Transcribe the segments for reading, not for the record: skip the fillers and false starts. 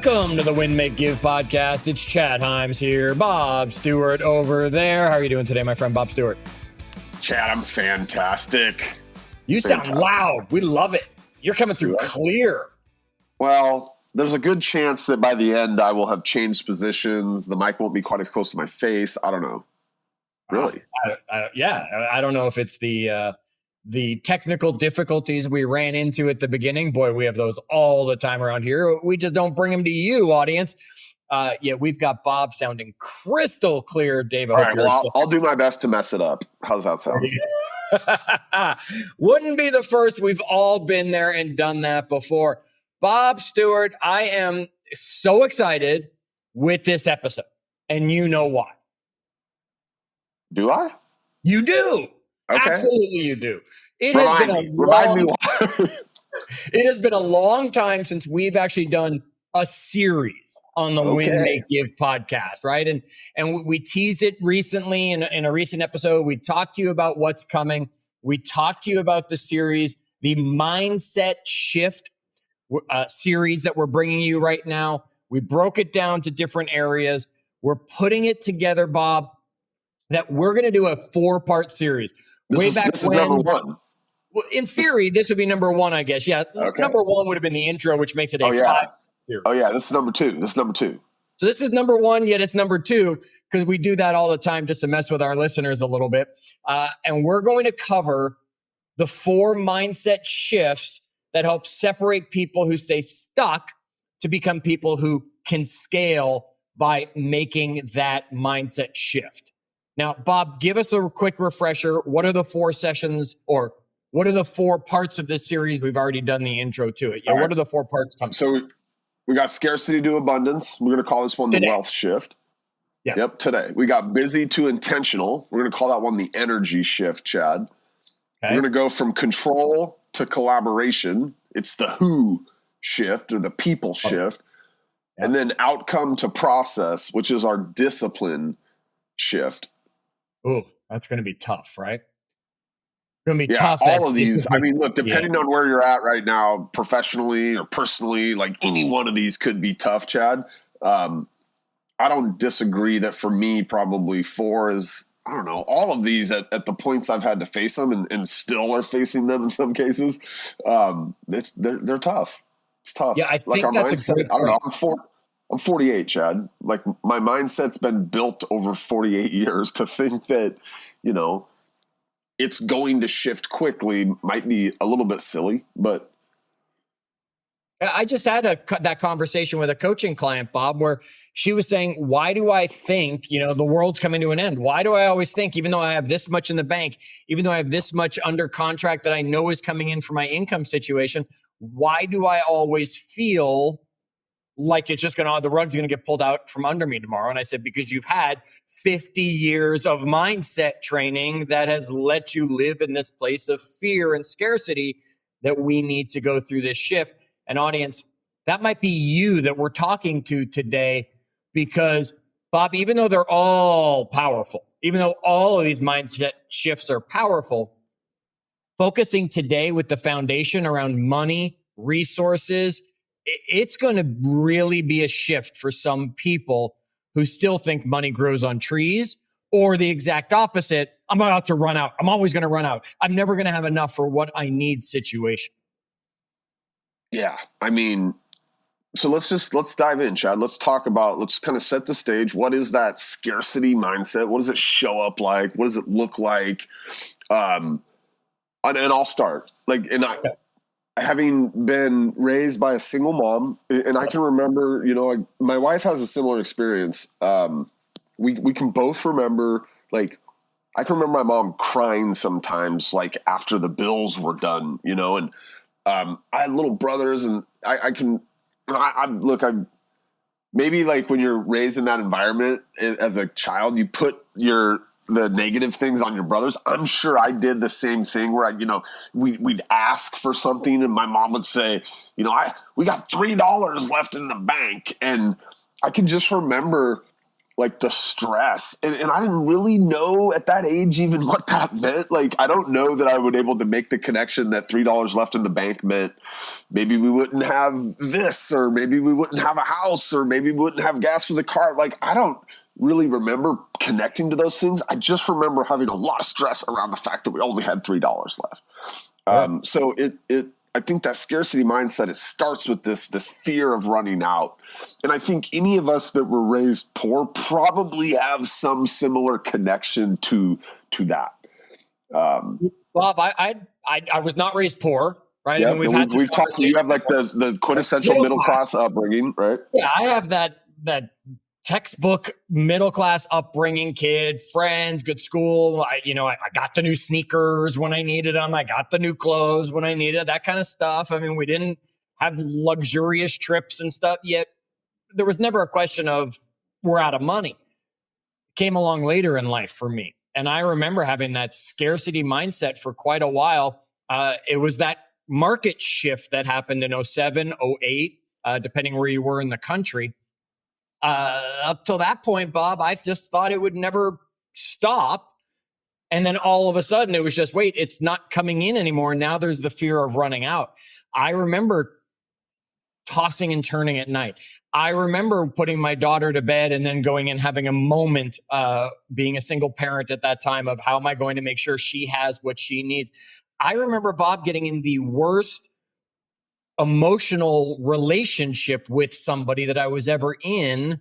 Welcome to the Win, Make, Give podcast. It's Chad Hyams here, Bob Stewart over there. How are you doing today, my friend Bob Stewart? Chad, I'm fantastic. You sound loud. We love it. You're coming through clear. Well, there's a good chance that by the end I will have changed positions. The mic won't be quite as close to my face. I don't know. Really? I don't know if it's the technical difficulties we ran into at the beginning. Boy, we have those all the time around here. We just don't bring them to you, audience. We've got Bob sounding crystal clear. Dave, all right, well, I'll do my best to mess it up. How's that sound? Wouldn't be the first. We've all been there and done that before. Bob Stewart, I am so excited with this episode, and you know why. Do I? You do. Okay. Absolutely, you do. It has been a long time since we've actually done a series on the Win, Make, Give podcast, right? And we teased it recently in a recent episode. We talked to you about what's coming. We talked to you about the series, the mindset shift series that we're bringing you right now. We broke it down to different areas. We're putting it together, Bob, that we're going to do a 4-part series. This is number one. Well, in theory, this would be number one, I guess. Yeah. Okay. Number one would have been the intro, which makes it a 5 series. Oh, yeah. This is number two. So this is number one, yet it's number two, because we do that all the time just to mess with our listeners a little bit. And we're going to cover the 4 mindset shifts that help separate people who stay stuck to become people who can scale by making that mindset shift. Now, Bob, give us a quick refresher. What are the 4 sessions, or what are the 4 parts of this series? We've already done the intro to it. Yeah, what are the 4 parts coming? So we got scarcity to abundance. We're going to call this one the wealth shift. Yeah. Yep, today. We got busy to intentional. We're going to call that one the energy shift, Chad. Okay. We're going to go from control to collaboration. It's the who shift, or the people shift. Yeah. And then outcome to process, which is our discipline shift. Ooh, that's going to be tough, right? Going to be tough. All of these. I mean, look, depending on where you're at right now, professionally or personally, like any one of these could be tough, Chad. I don't disagree that for me, probably 4 is, I don't know, all of these at the points I've had to face them and still are facing them in some cases. They're tough. It's tough. Yeah, I think like that's a great point. I don't know. I'm 48, Chad. Like, my mindset's been built over 48 years. To think that, it's going to shift quickly might be a little bit silly, but. I just had that conversation with a coaching client, Bob, where she was saying, why do I think, the world's coming to an end? Why do I always think, even though I have this much in the bank, even though I have this much under contract that I know is coming in for my income situation, why do I always feel like it's just the rug's going to get pulled out from under me tomorrow? And I said, because you've had 50 years of mindset training that has let you live in this place of fear and scarcity that we need to go through this shift. And audience, that might be you that we're talking to today, because Bob, even though they're all powerful, even though all of these mindset shifts are powerful, focusing today with the foundation around money, resources, it's going to really be a shift for some people who still think money grows on trees, or the exact opposite. I'm about to run out. I'm always going to run out. I'm never going to have enough for what I need situation. Yeah. I mean, so let's dive in, Chad. Let's kind of set the stage. What is that scarcity mindset? What does it show up like? What does it look like? And I'll start. Having been raised by a single mom, and I can remember, my wife has a similar experience. We can both remember, I can remember my mom crying sometimes, after the bills were done, and I had little brothers, and maybe when you're raised in that environment as a child, you put the negative things on your brothers. I'm sure I did the same thing where we'd ask for something and my mom would say, we got $3 left in the bank. And I can just remember like the stress. And I didn't really know at that age even what that meant. Like, I don't know that I would able to make the connection that $3 left in the bank meant maybe we wouldn't have this, or maybe we wouldn't have a house, or maybe we wouldn't have gas for the car. Like, I don't really remember connecting to those things. I just remember having a lot of stress around the fact that we only had $3 left. So I think that scarcity mindset, it starts with this fear of running out. And I think any of us that were raised poor probably have some similar connection to that. Bob, I was not raised poor, right? Yeah, I mean, we've talked. You have like the quintessential middle class upbringing, right? Yeah, I have that textbook middle class upbringing, kid, friends, good school. I got the new sneakers when I needed them. I got the new clothes when I needed that kind of stuff. I mean, we didn't have luxurious trips and stuff yet. There was never a question of we're out of money. It came along later in life for me. And I remember having that scarcity mindset for quite a while. It was that market shift that happened in 07, 08, depending where you were in the country. Up till that point, Bob, I just thought it would never stop. And then all of a sudden it was just, wait, it's not coming in anymore. Now there's the fear of running out. I remember tossing and turning at night. I remember putting my daughter to bed and then going and having a moment, being a single parent at that time, of how am I going to make sure she has what she needs. I remember, Bob, getting in the worst emotional relationship with somebody that I was ever in.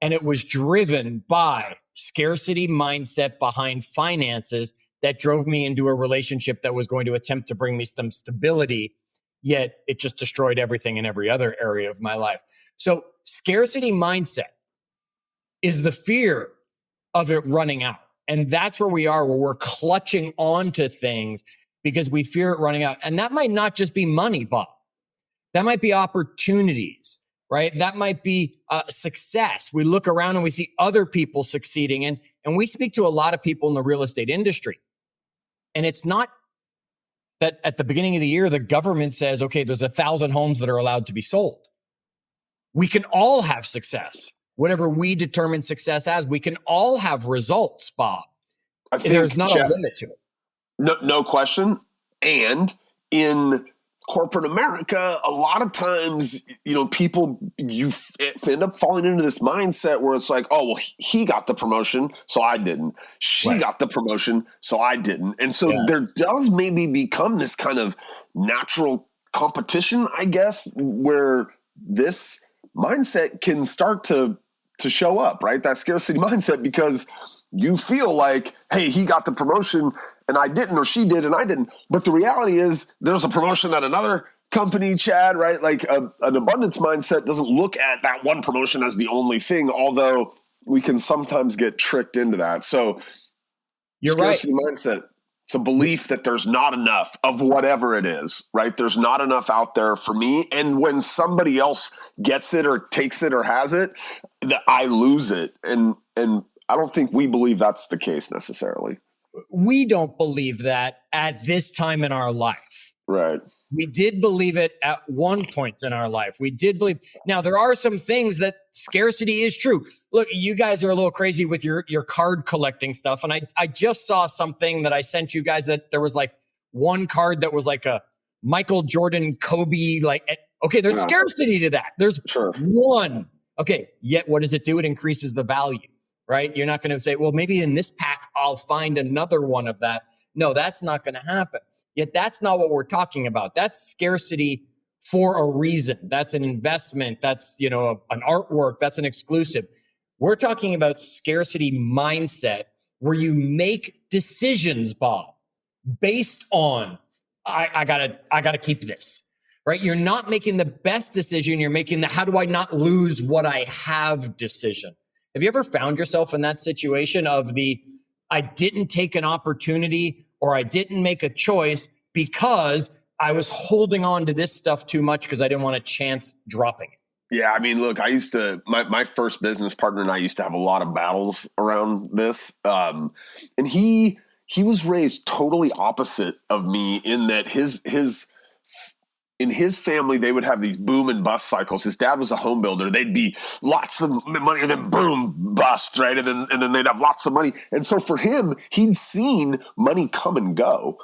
And it was driven by scarcity mindset behind finances that drove me into a relationship that was going to attempt to bring me some stability. Yet it just destroyed everything in every other area of my life. So scarcity mindset is the fear of it running out. And that's where we are, where we're clutching onto things because we fear it running out. And that might not just be money, Bob. That might be opportunities, right? That might be success. We look around and we see other people succeeding. And we speak to a lot of people in the real estate industry. And it's not that at the beginning of the year, the government says, okay, there's 1,000 homes that are allowed to be sold. We can all have success. Whatever we determine success as, we can all have results, Bob. I think, there's not a limit to it. No question. And in corporate America, a lot of times, people, you end up falling into this mindset where it's like, oh, well, he got the promotion, so I didn't. She got the promotion, so I didn't. And so there does maybe become this kind of natural competition, I guess, where this mindset can start to show up, right? That scarcity mindset, because you feel like, hey, he got the promotion and I didn't, or she did and I didn't. But the reality is there's a promotion at another company, Chad, right? Like an abundance mindset doesn't look at that one promotion as the only thing, although we can sometimes get tricked into that. So you're scarcity right. mindset, it's a belief that there's not enough of whatever it is, right? There's not enough out there for me. And when somebody else gets it or takes it or has it, that I lose it. And I don't think we believe that's the case necessarily. We don't believe that at this time in our life. Right. We did believe it at one point in our life. We did believe. Now, there are some things that scarcity is true. Look, you guys are a little crazy with your card collecting stuff. And I just saw something that I sent you guys that there was like one card that was like a Michael Jordan, Kobe, okay, there's scarcity to that. There's one. Okay, yet what does it do? It increases the value, right? You're not going to say, well, maybe in this pack, I'll find another one of that. No, that's not going to happen. Yet that's not what we're talking about. That's scarcity for a reason. That's an investment. That's, an artwork. That's an exclusive. We're talking about scarcity mindset where you make decisions, Bob, based on, I gotta keep this, right? You're not making the best decision. You're making the, how do I not lose what I have decision? Have you ever found yourself in that situation of I didn't take an opportunity or I didn't make a choice because I was holding on to this stuff too much because I didn't want a chance dropping it? Yeah, I mean, look, I used to, my first business partner and I used to have a lot of battles around this. And he was raised totally opposite of me in that his in his family, they would have these boom and bust cycles. His dad was a home builder. They'd be lots of money and then boom, bust, right? And then they'd have lots of money. And so for him, he'd seen money come and go,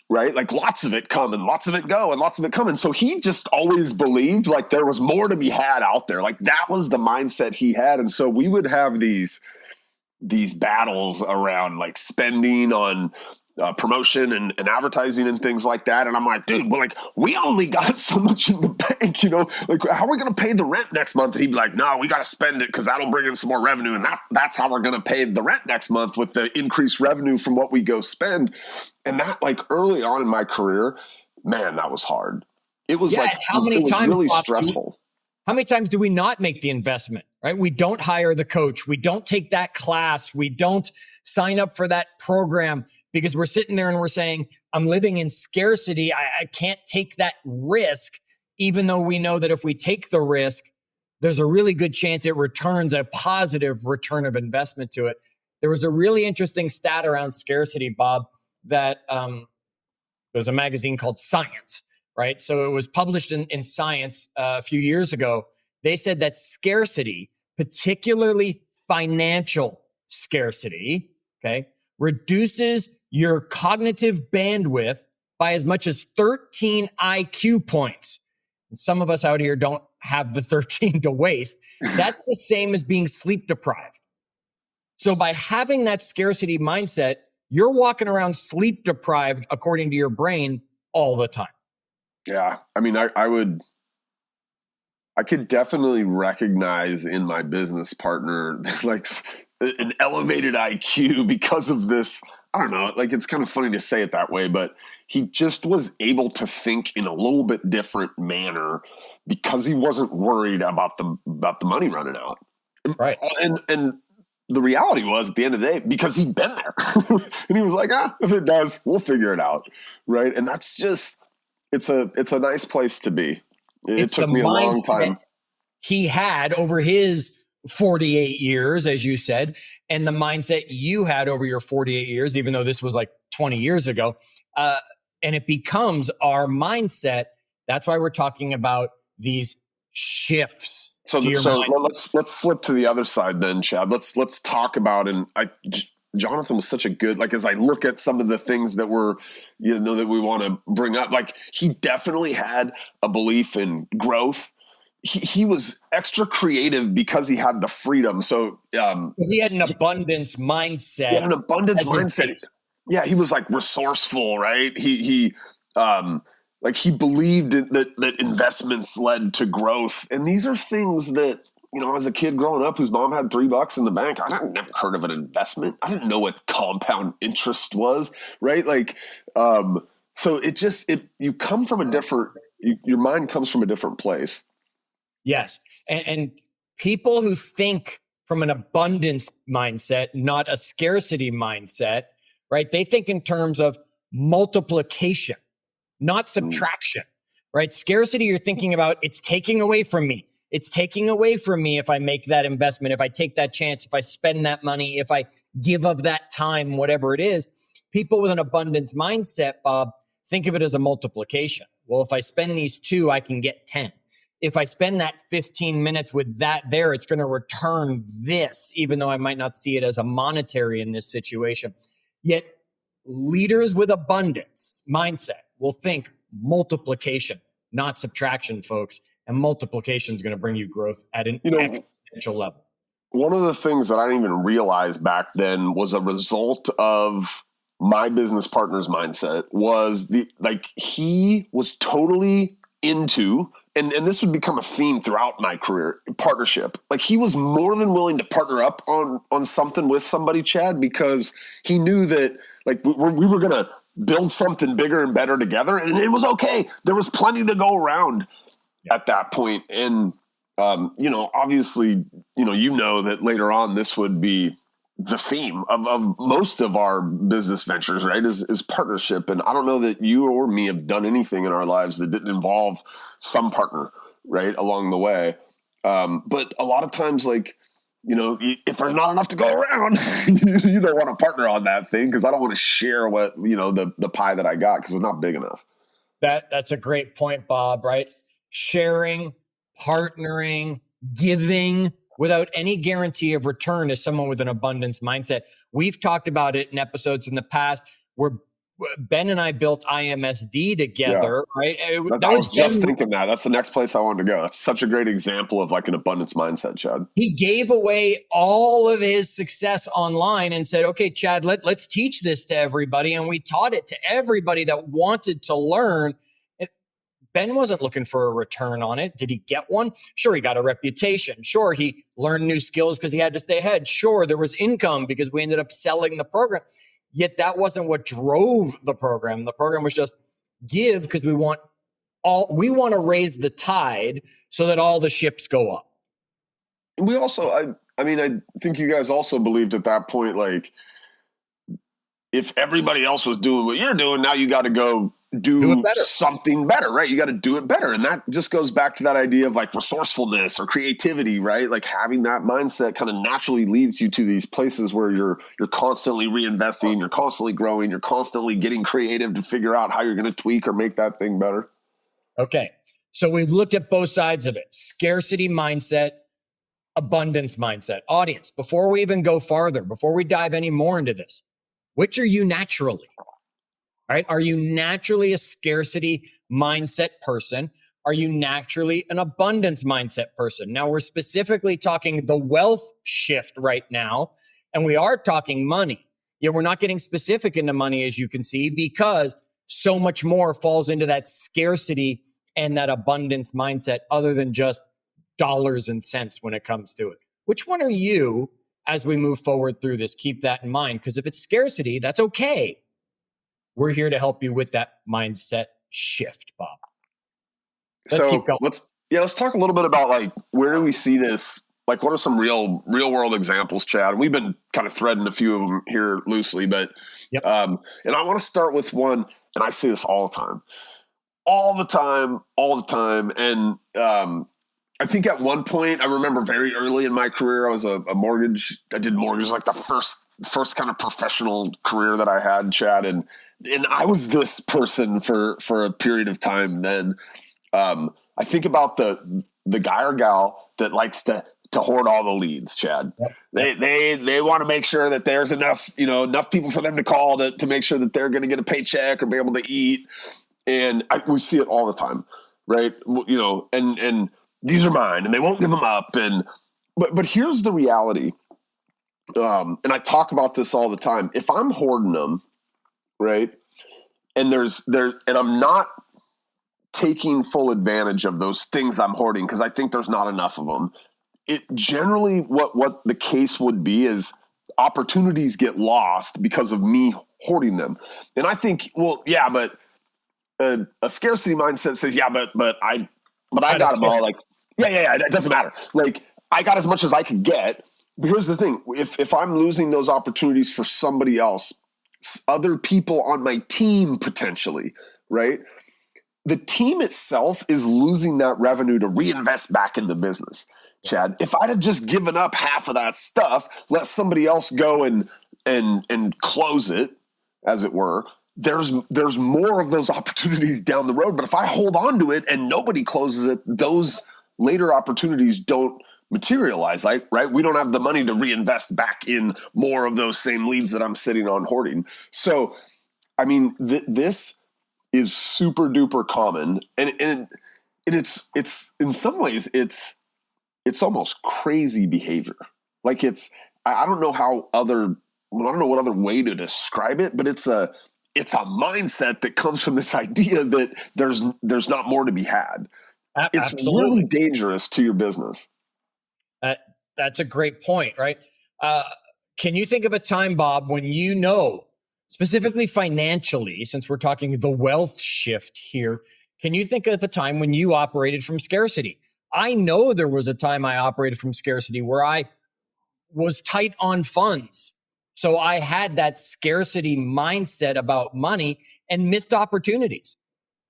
right? Like lots of it come and lots of it go and lots of it come. And so he just always believed like there was more to be had out there. Like that was the mindset he had. And so we would have these battles around like spending on promotion and advertising and things like that. And I'm like, dude, well, like we only got so much in the bank, like how are we going to pay the rent next month? And he'd be like, no, we got to spend it because that'll bring in some more revenue. And that's how we're going to pay the rent next month with the increased revenue from what we go spend. And that like early on in my career, man, that was hard. It was really stressful. How many times do we not make the investment, right? We don't hire the coach. We don't take that class. We don't sign up for that program because we're sitting there and we're saying, I'm living in scarcity. I can't take that risk, even though we know that if we take the risk, there's a really good chance it returns a positive return of investment to it. There was a really interesting stat around scarcity, Bob, that there's a magazine called Science. Right. So it was published in Science a few years ago. They said that scarcity, particularly financial scarcity, reduces your cognitive bandwidth by as much as 13 IQ points. And some of us out here don't have the 13 to waste. That's the same as being sleep deprived. So by having that scarcity mindset, you're walking around sleep deprived, according to your brain, all the time. Yeah. I mean, I could definitely recognize in my business partner, like an elevated IQ because of this. I don't know, like it's kind of funny to say it that way, but he just was able to think in a little bit different manner because he wasn't worried about the money running out. Right. And the reality was at the end of the day, because he'd been there and he was like, if it does, we'll figure it out. Right. And that's just, it's a nice place to be. It took me a long time. He had over his 48 years, as you said, and the mindset you had over your 48 years, even though this was like 20 years ago. And it becomes our mindset. That's why we're talking about these shifts. So let's flip to the other side then, Chad. Let's talk about, and Jonathan was such a good, like, as I look at some of the things that were, that we want to bring up, like he definitely had a belief in growth. He was extra creative because he had the freedom. So he had an abundance mindset. Yeah. He was like resourceful, right? He believed that investments led to growth. And these are things that, as a kid growing up whose mom had $3 in the bank, I never heard of an investment. I didn't know what compound interest was, right? Like, so you come from a different, your mind comes from a different place. Yes. And people who think from an abundance mindset, not a scarcity mindset, right? They think in terms of multiplication, not subtraction, right? Scarcity, you're thinking about, it's taking away from me. It's taking away from me if I make that investment, if I take that chance, if I spend that money, if I give of that time, whatever it is. People with an abundance mindset, Bob, think of it as a multiplication. Well, if I spend these 2, I can get 10. If I spend that 15 minutes with that there, it's going to return this, even though I might not see it as a monetary in this situation. Yet leaders with abundance mindset will think multiplication, not subtraction, folks. And multiplication is going to bring you growth at an exponential level. One of the things that I didn't even realize back then was a result of my business partner's mindset was he was totally into, and this would become a theme throughout my career, partnership. Like he was more than willing to partner up on something with somebody, Chad, because he knew that like we were going to build something bigger and better together. And it was okay. There was plenty to go around at that point. And, obviously, that later on, this would be the theme of most of our business ventures, right? Is partnership. And I don't know that you or me have done anything in our lives that didn't involve some partner, right, along the way. But a lot of times, like, if there's not enough to go around, you don't want to partner on that thing because I don't want to share what, the pie that I got because it's not big enough. That's a great point, Bob, right? Sharing, partnering, giving without any guarantee of return is someone with an abundance mindset. We've talked about it in episodes in the past where Ben and I built IMSD Yeah. together, right? That I was was just Ben. thinking that. That's the next place I wanted to go. That's such a great example of like an abundance mindset, Chad. He gave away all of his success online and said, okay, Chad, let's teach this to everybody. And we taught it to everybody that wanted to learn. Ben wasn't looking for a return on it. Did he get one? Sure, he got a reputation. Sure, he learned new skills because he had to stay ahead. Sure, there was income because we ended up selling the program. Yet that wasn't what drove the program. The program was just give because we want to raise the tide so that all the ships go up. We also, I mean, I think you guys also believed at that point, like, if everybody else was doing what you're doing, now you got to go do something better, right? You got to do it better. And that just goes back to that idea of like resourcefulness or creativity, right? Like having that mindset kind of naturally leads you to these places where you're constantly reinvesting, you're constantly growing, you're constantly getting creative to figure out how you're going to tweak or make that thing better. Okay. So we've looked at both sides of it. Scarcity mindset, abundance mindset. Audience, before we even go farther, before we dive any more into this, which are you naturally? Right? Are you naturally a scarcity mindset person? Are you naturally an abundance mindset person? Now, we're specifically talking the wealth shift right now, and we are talking money. Yeah, we're not getting specific into money, as you can see, because so much more falls into that scarcity and that abundance mindset other than just dollars and cents when it comes to it. Which one are you as we move forward through this? Keep that in mind, because if it's scarcity, that's okay. We're here to help you with that mindset shift, Bob. Let's keep going. Let's talk a little bit about like where do we see this? Like, what are some real world examples, Chad? We've been kind of threading a few of them here loosely, but and I want to start with one, and I say this all the time, and I think at one point I remember very early in my career I was a mortgage. I did mortgage like the first kind of professional career that I had, Chad, and I was this person for a period of time. Then I think about the guy or gal that likes to hoard all the leads, Chad. They want to make sure that there's enough people for them to call to make sure that they're going to get a paycheck or be able to eat. And we see it all the time, right? And these are mine, and they won't give them up. But here's the reality. And I talk about this all the time. If I'm hoarding them, right, and I'm not taking full advantage of those things I'm hoarding because I think there's not enough of them. It generally what the case would be is opportunities get lost because of me hoarding them. And I think, well, yeah, but a scarcity mindset says, yeah, but I got them all. Like, yeah, it doesn't matter. Like, I got as much as I could get. But here's the thing: if I'm losing those opportunities for somebody else, other people on my team potentially, right? The team itself is losing that revenue to reinvest back in the business, Chad. If I'd have just given up half of that stuff, let somebody else go and close it, as it were, there's more of those opportunities down the road. But if I hold on to it and nobody closes it, those later opportunities don't materialize, right? We don't have the money to reinvest back in more of those same leads that I'm sitting on hoarding. So, I mean, this is super duper common, and it's in some ways it's almost crazy behavior. Like I don't know what other way to describe it, but it's a mindset that comes from this idea that there's not more to be had. It's really dangerous to your business. That's a great point, right? Can you think of a time, Bob, when specifically financially, since we're talking the wealth shift here, can you think of a time when you operated from scarcity? I know there was a time I operated from scarcity where I was tight on funds. So I had that scarcity mindset about money and missed opportunities,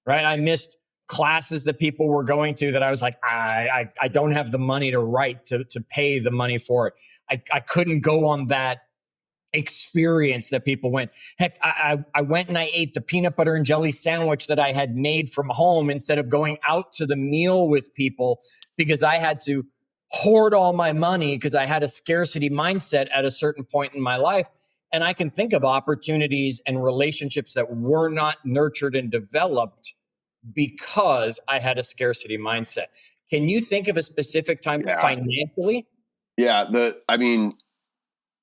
right? I missed classes that people were going to that I was like, I don't have the money to pay the money for it. I couldn't go on that experience that people went. Heck, I went and I ate the peanut butter and jelly sandwich that I had made from home instead of going out to the meal with people because I had to hoard all my money because I had a scarcity mindset at a certain point in my life. And I can think of opportunities and relationships that were not nurtured and developed because I had a scarcity mindset. Can you think of a specific time financially? Yeah.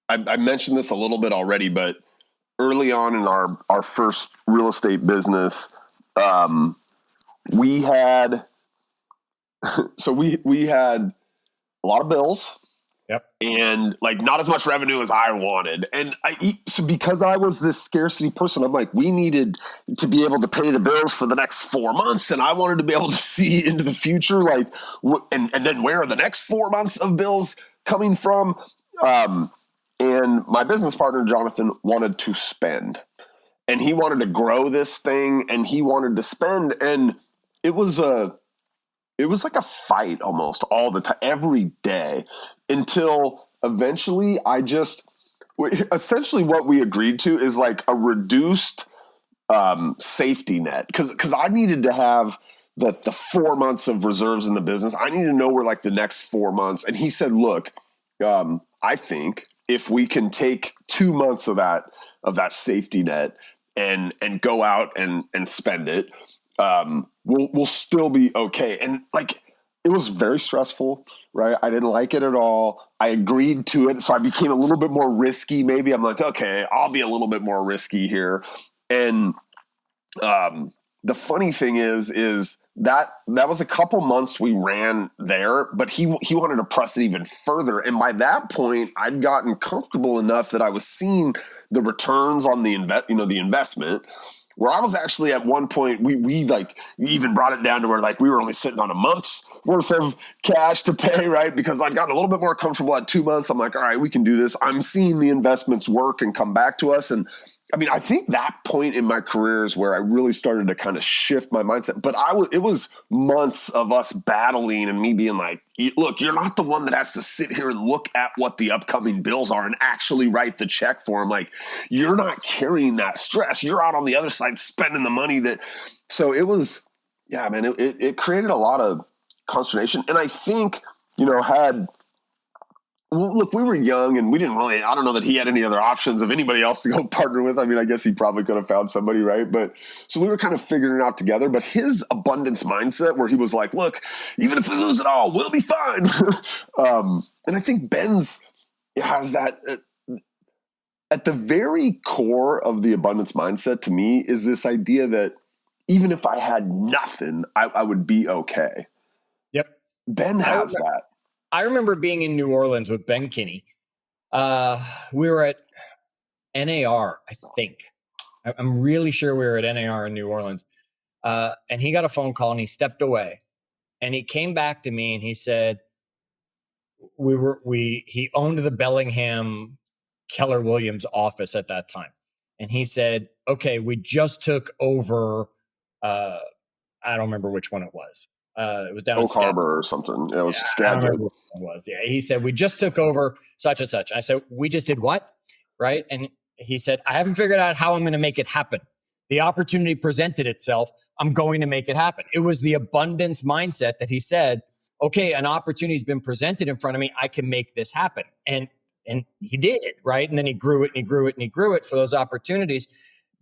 I mentioned this a little bit already, but early on in our first real estate business, we had we had a lot of bills. Yep. And like not as much revenue as I wanted. And so because I was this scarcity person, I'm like, we needed to be able to pay the bills for the next 4 months. And I wanted to be able to see into the future, like, and then where are the next 4 months of bills coming from? And my business partner, Jonathan, wanted to spend. And he wanted to grow this thing and he wanted to spend. And it was like a fight almost all the time, every day, until eventually essentially what we agreed to is like a reduced safety net. Cause I needed to have the 4 months of reserves in the business. I needed to know where like the next 4 months. And he said, look, I think if we can take 2 months of that safety net and go out and spend it, we'll still be okay. And like, it was very stressful, right? I didn't like it at all. I agreed to it. So I became a little bit more risky. Maybe I'm like, okay, I'll be a little bit more risky here. And, the funny thing is that was a couple months we ran there, but he wanted to press it even further. And by that point, I'd gotten comfortable enough that I was seeing the returns on the investment, where I was actually at one point, we even brought it down to where like we were only sitting on a month's worth of cash to pay, right? Because I'd gotten a little bit more comfortable at 2 months. I'm like, all right, we can do this. I'm seeing the investments work and come back to us. And I mean, I think that point in my career is where I really started to kind of shift my mindset. But it was months of us battling and me being like, look, you're not the one that has to sit here and look at what the upcoming bills are and actually write the check for them. Like, you're not carrying that stress. You're out on the other side spending the money so it was, yeah, man, it created a lot of consternation. And I think, look, we were young and we didn't really, I don't know that he had any other options of anybody else to go partner with. I mean, I guess he probably could have found somebody, right? But so we were kind of figuring it out together. But his abundance mindset where he was like, look, even if we lose it all, we'll be fine. And I think Ben's has that at the very core of the abundance mindset to me is this idea that even if I had nothing, I would be okay. Yep. Ben has that. I remember being in New Orleans with Ben Kinney. We were at NAR, I think. I'm really sure we were at NAR in New Orleans. And he got a phone call and he stepped away. And he came back to me and he said, he owned the Bellingham Keller Williams office at that time. And he said, okay, we just took over, I don't remember which one it was. It was down Oak Harbor or something. Yeah, it was Skagit. Yeah, he said, we just took over such and such. I said, we just did what? Right. And he said, I haven't figured out how I'm going to make it happen. The opportunity presented itself. I'm going to make it happen. It was the abundance mindset that he said, okay, an opportunity's been presented in front of me. I can make this happen. And he did, right? And then he grew it and he grew it and he grew it for those opportunities.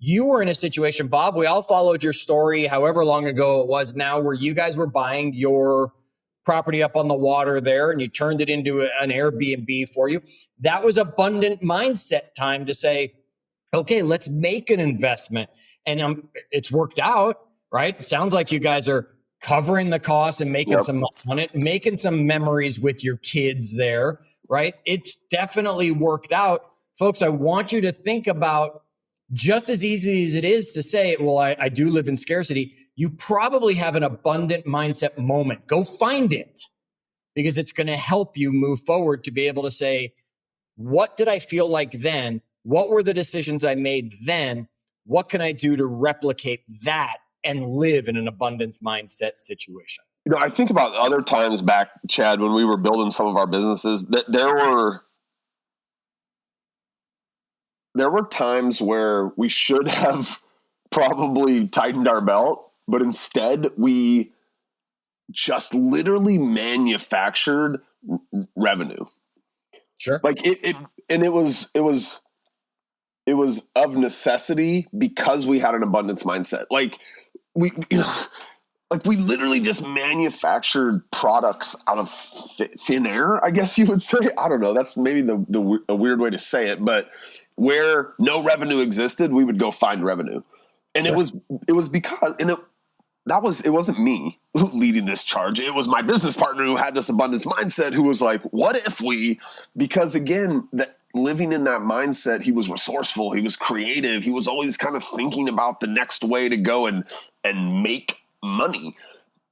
You were in a situation, Bob, we all followed your story, however long ago it was now, where you guys were buying your property up on the water there and you turned it into an Airbnb for you. That was abundant mindset time to say, okay, let's make an investment. And it's worked out, right? It sounds like you guys are covering the cost and making some money on it, making some memories with your kids there, right? It's definitely worked out. Folks, I want you to think about, just as easy as it is to say, well, I do live in scarcity, you probably have an abundant mindset moment. Go find it, because it's going to help you move forward to be able to say, what did I feel like then? What were the decisions I made then? What can I do to replicate that and live in an abundance mindset situation? I think about other times back, Chad, when we were building some of our businesses, that there were there were times where we should have probably tightened our belt, but instead we just literally manufactured revenue. Sure. Like it was of necessity because we had an abundance mindset. Like we, like we literally just manufactured products out of thin air, I guess you would say. I don't know. That's maybe a weird way to say it, but where no revenue existed, we would go find revenue. And Sure. it was because, and it wasn't me leading this charge. It was my business partner who had this abundance mindset, who was like, what if we, because again, that living in that mindset, he was resourceful, he was creative, he was always kind of thinking about the next way to go and make money.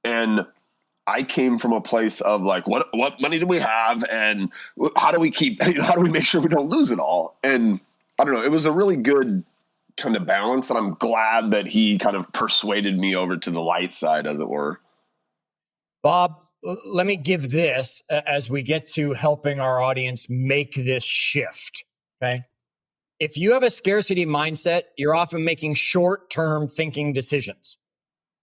And I came from a place of like, what money do we have, and how do we how do we make sure we don't lose it all? And I don't know, it was a really good kind of balance, and I'm glad that he kind of persuaded me over to the light side, as it were. Bob, let me give this as we get to helping our audience make this shift. Okay. If you have a scarcity mindset, you're often making short-term thinking decisions,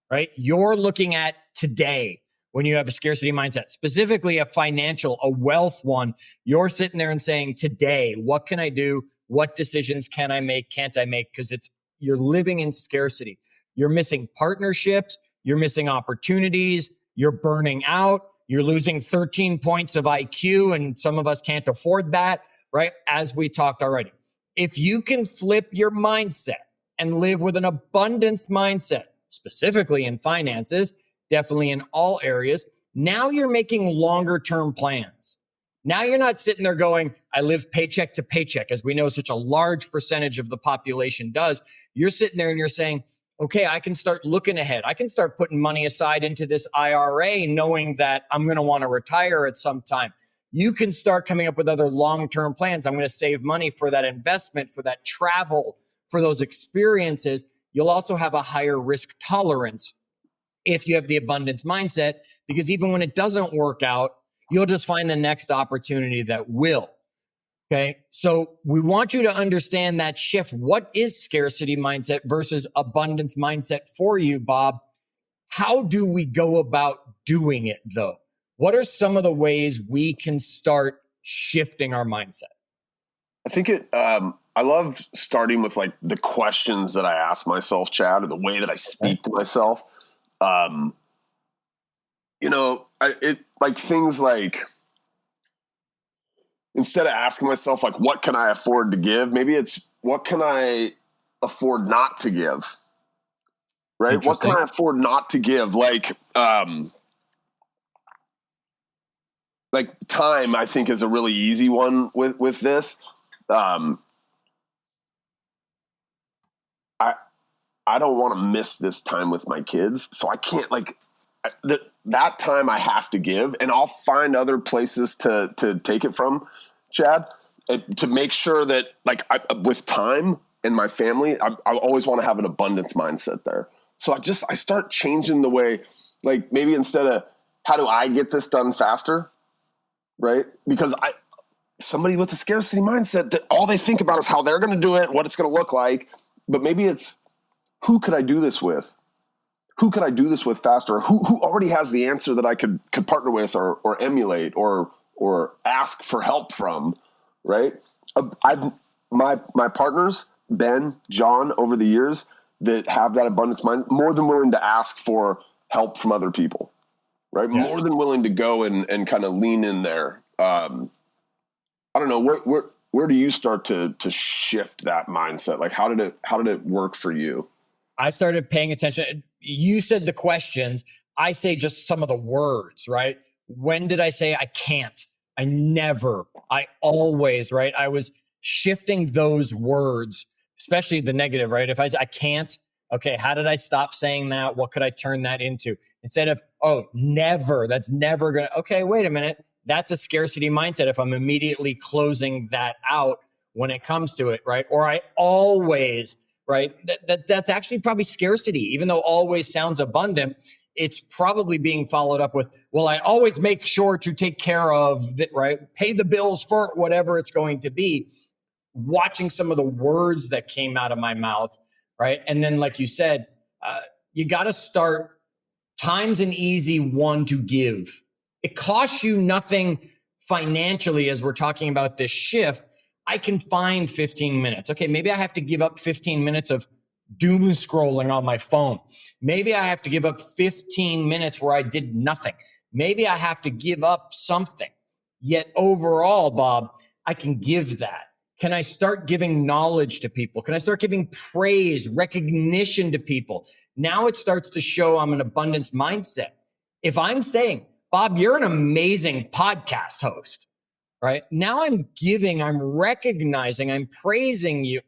right? You're looking at today when you have a scarcity mindset, specifically a financial, a wealth one. You're sitting there and saying, today, what can I do? What decisions can I make? Can't I make? Because you're living in scarcity. You're missing partnerships. You're missing opportunities. You're burning out. You're losing 13 points of IQ, and some of us can't afford that, right? As we talked already. If you can flip your mindset and live with an abundance mindset, specifically in finances, definitely in all areas, now you're making longer term plans. Now you're not sitting there going, I live paycheck to paycheck, as we know such a large percentage of the population does. You're sitting there and you're saying, okay, I can start looking ahead. I can start putting money aside into this IRA, knowing that I'm going to want to retire at some time. You can start coming up with other long-term plans. I'm going to save money for that investment, for that travel, for those experiences. You'll also have a higher risk tolerance if you have the abundance mindset, because even when it doesn't work out, you'll just find the next opportunity that will. Okay. So we want you to understand that shift. What is scarcity mindset versus abundance mindset for you, Bob? How do we go about doing it though? What are some of the ways we can start shifting our mindset? I think I love starting with like the questions that I ask myself, Chad, or the way that I speak to myself. Like things like, instead of asking myself like, what can I afford to give? Maybe it's, what can I afford not to give? Right? What can I afford not to give? Like time, I think, is a really easy one with this. I don't want to miss this time with my kids, so I can't that time I have to give, and I'll find other places to take it from, Chad, to make sure that with time and my family, I always want to have an abundance mindset there. So I start changing the way, like maybe instead of how do I get this done faster, right? Because somebody with a scarcity mindset, that all they think about is how they're going to do it, what it's going to look like, but maybe it's, who could I do this with? Who could I do this with faster? Who already has the answer that I could partner with or emulate or ask for help from, right? I've my partners, Ben, John, over the years that have that abundance mind, more than willing to ask for help from other people, right? Yes. More than willing to go and kind of lean in there. I don't know, where do you start to shift that mindset? Like how did it work for you? I started paying attention. You said the questions. I say just some of the words, right? When did I say I can't? I never. I always, right? I was shifting those words, especially the negative, right? If I can't, okay, how did I stop saying that? What could I turn that into? Instead of, oh, never, that's never going to, okay, wait a minute. That's a scarcity mindset if I'm immediately closing that out when it comes to it, right? Or I always, right? That's actually probably scarcity, even though always sounds abundant. It's probably being followed up with, well, I always make sure to take care of that, right? Pay the bills for whatever it's going to be. watching some of the words that came out of my mouth, right? And then, like you said, you got to start. Time's an easy one to give. It costs you nothing financially as we're talking about this shift. I can find 15 minutes. Okay, maybe I have to give up 15 minutes of doom scrolling on my phone. Maybe I have to give up 15 minutes where I did nothing. Maybe I have to give up something. Yet overall, Bob, I can give that. Can I start giving knowledge to people? Can I start giving praise, recognition to people? Now it starts to show I'm an abundance mindset. If I'm saying, Bob, you're an amazing podcast host, right? Now I'm giving, I'm recognizing, I'm praising you.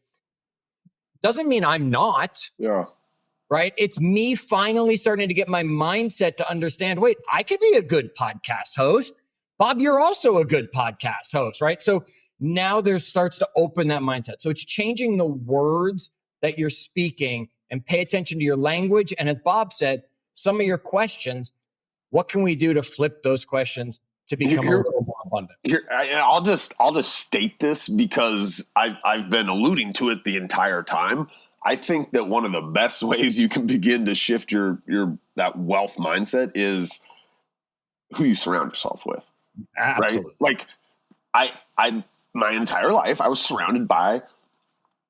Doesn't mean I'm not. Yeah. Right? It's me finally starting to get my mindset to understand, wait, I could be a good podcast host. Bob, you're also a good podcast host, right? So now there starts to open that mindset. So it's changing the words that you're speaking and pay attention to your language. And as Bob said, some of your questions, what can we do to flip those questions to become a little more abundant? I'll just state this because I've been alluding to it the entire time. I think that one of the best ways you can begin to shift your that wealth mindset is who you surround yourself with. Absolutely. Right? Like I my entire life I was surrounded by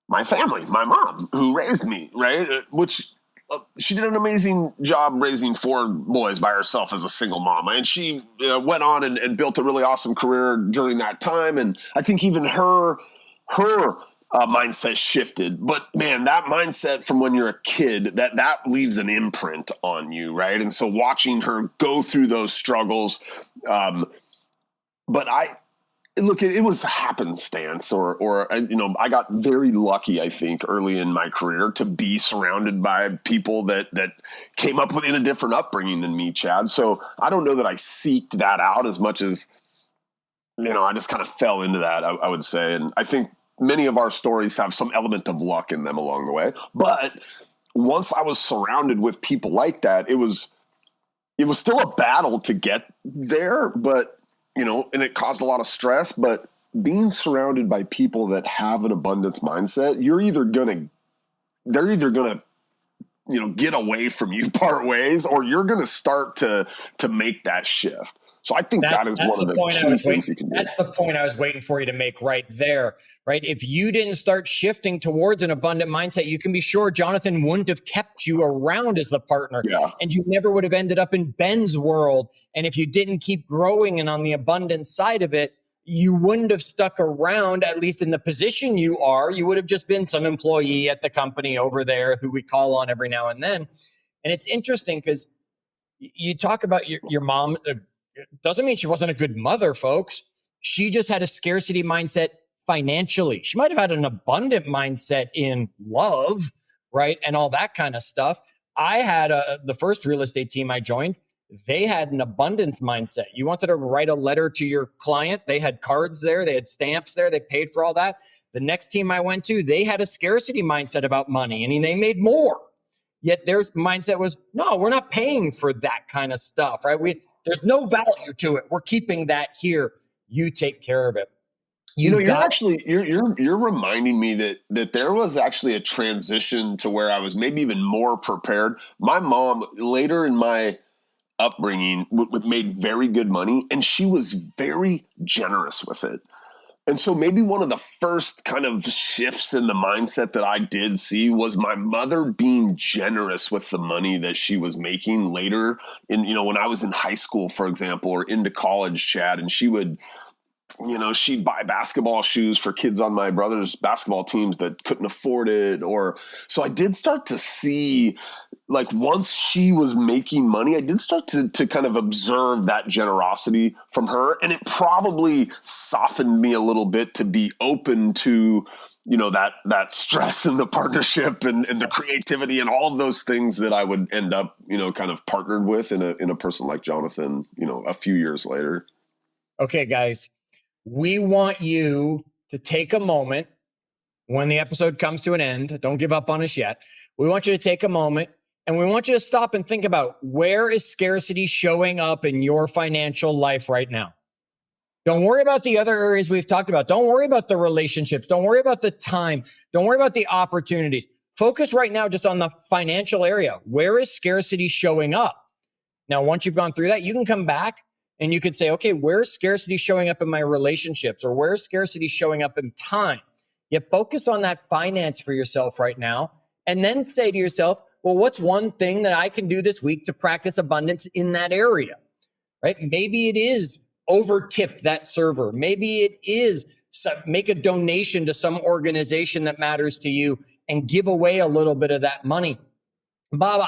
my family, my mom who raised me, right? Which she did an amazing job raising 4 boys by herself as a single mom. And she went on and built a really awesome career during that time. And I think even her mindset shifted. But man, that mindset from when you're a kid, that leaves an imprint on you, right? And so watching her go through those struggles, but look, it was happenstance or I got very lucky, I think, early in my career to be surrounded by people that came up within a different upbringing than me, Chad. So I don't know that I seeked that out as much as, I just kind of fell into that, I would say. And I think many of our stories have some element of luck in them along the way. But once I was surrounded with people like that, it was still a battle to get there, but and it caused a lot of stress, but being surrounded by people that have an abundance mindset, they're either going to, get away from you part ways, or you're going to start to make that shift. So I think that is one of the key things you can do. That's the point I was waiting for you to make right there, right? If you didn't start shifting towards an abundant mindset, you can be sure Jonathan wouldn't have kept you around as the partner. Yeah. And you never would have ended up in Ben's world. And if you didn't keep growing and on the abundant side of it, you wouldn't have stuck around, at least in the position you are. You would have just been some employee at the company over there who we call on every now and then. And it's interesting because you talk about your mom. Doesn't mean she wasn't a good mother, folks. She just had a scarcity mindset financially. She might have had an abundant mindset in love, right? And all that kind of stuff. I had the first real estate team I joined, they had an abundance mindset. You wanted to write a letter to your client. They had cards there. They had stamps there. They paid for all that. The next team I went to, they had a scarcity mindset about money. I mean, they made more. Yet their mindset was, no, we're not paying for that kind of stuff, right? There's no value to it. We're keeping that here. You take care of it. You're reminding me that there was actually a transition to where I was maybe even more prepared. My mom, later in my upbringing, made very good money, and she was very generous with it. And so maybe one of the first kind of shifts in the mindset that I did see was my mother being generous with the money that she was making later in, when I was in high school, for example, or into college, Chad, and she would, she'd buy basketball shoes for kids on my brother's basketball teams that couldn't afford it. So I did start to see, like, once she was making money, I did start to kind of observe that generosity from her. And it probably softened me a little bit to be open to, that stress and the partnership and the creativity and all of those things that I would end up, kind of partnered with in a person like Jonathan, a few years later. Okay, guys, we want you to take a moment when the episode comes to an end. Don't give up on us yet. We want you to take a moment and we want you to stop and think about, where is scarcity showing up in your financial life right now? Don't worry about the other areas we've talked about. Don't worry about the relationships. Don't worry about the time. Don't worry about the opportunities. Focus right now just on the financial area. Where is scarcity showing up? Now, once you've gone through that, you can come back and you could say, okay, where's scarcity showing up in my relationships, or where's scarcity showing up in time? You focus on that finance for yourself right now, and then say to yourself, well, what's one thing that I can do this week to practice abundance in that area, right? Maybe it is over tip that server. Maybe it is make a donation to some organization that matters to you and give away a little bit of that money. Bob,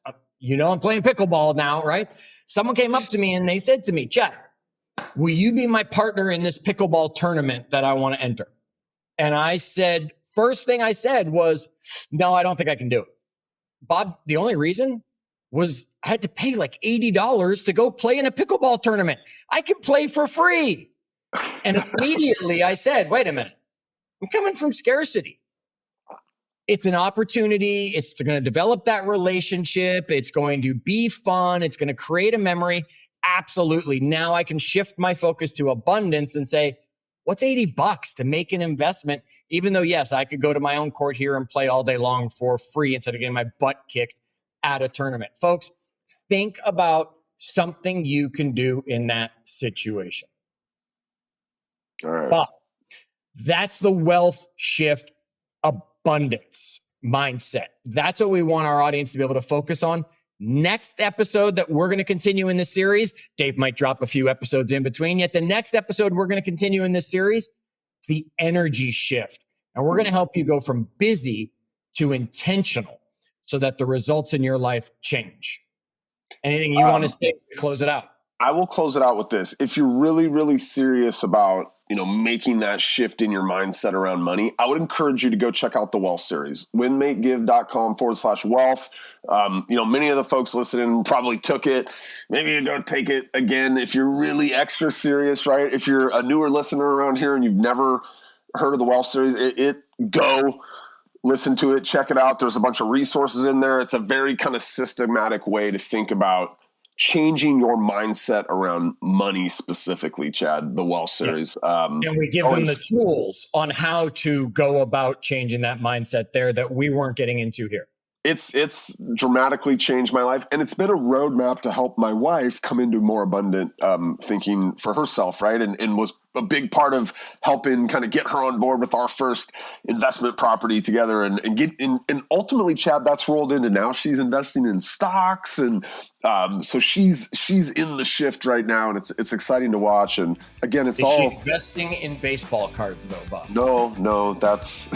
I'm playing pickleball now, right? Someone came up to me and they said to me, Chad, will you be my partner in this pickleball tournament that I want to enter? And I said, first thing I said was, no, I don't think I can do it. Bob, the only reason was I had to pay like $80 to go play in a pickleball tournament. I can play for free. And immediately I said, wait a minute, I'm coming from scarcity. It's an opportunity. It's going to develop that relationship. It's going to be fun. It's going to create a memory. Absolutely. Now I can shift my focus to abundance and say, what's $80 to make an investment? Even though, yes, I could go to my own court here and play all day long for free instead of getting my butt kicked at a tournament. Folks, think about something you can do in that situation. All right. But that's the wealth shift abundance mindset. That's what we want our audience to be able to focus on. Next episode that we're going to continue in this series, Dave might drop a few episodes in between, yet the next episode we're going to continue in this series, the energy shift. And we're going to help you go from busy to intentional so that the results in your life change. Anything you want to say to close it out? I will close it out with this. If you're really, really serious about, making that shift in your mindset around money, I would encourage you to go check out the Wealth series, winmakegive.com/wealth. Many of the folks listening probably took it. Maybe you go take it again. If you're really extra serious, right? If you're a newer listener around here and you've never heard of the Wealth series, go listen to it, check it out. There's a bunch of resources in there. It's a very kind of systematic way to think about changing your mindset around money specifically, Chad, the Wealth series. Yes. And we give them the tools on how to go about changing that mindset there that we weren't getting into here. It's dramatically changed my life, and it's been a roadmap to help my wife come into more abundant thinking for herself, right? And was a big part of helping kind of get her on board with our first investment property together, and ultimately, Chad, that's rolled into now she's investing in stocks, and so she's in the shift right now, and it's exciting to watch. And again, is she investing in baseball cards though, Bob? No, that's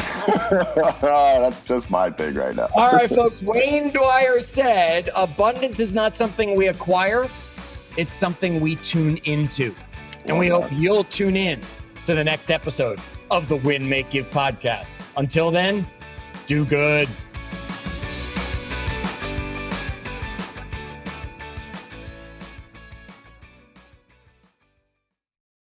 that's just my thing right now. All right, folks. Wayne Dwyer said, abundance is not something we acquire. It's something we tune into. And we hope you'll tune in to the next episode of the Win, Make, Give podcast. Until then, do good.